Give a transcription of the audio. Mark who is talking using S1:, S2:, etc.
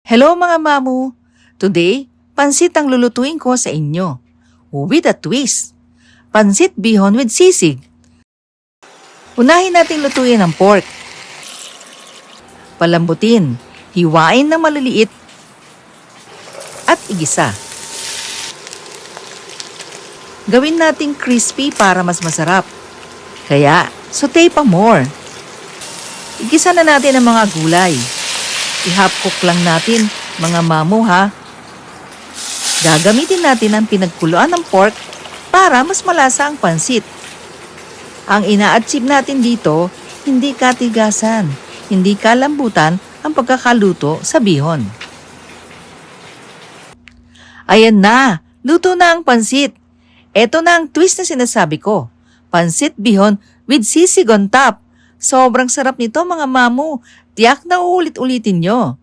S1: Hello mga mamu! Today, pansit ang lulutuin ko sa inyo. With a twist. Pansit bihon with sisig. Unahin nating lutuin ang pork. Palambutin, hiwain ng maliliit at igisa. Gawin nating crispy para mas masarap. Kaya, saute pa more. Igisa na natin ang mga gulay. I-half cook lang natin, mga mamu ha. Gagamitin natin ang pinagkuluan ng pork para mas malasa ang pansit. Ang ina-achieve natin dito, hindi katigasan, hindi kalambutan ang pagkakaluto sa bihon. Ayan na, luto na ang pansit. Ito na ang twist na sinasabi ko. Pansit bihon with sisig on top. Sobrang sarap nito mga mamu. Tiyak na uulit-ulitin nyo.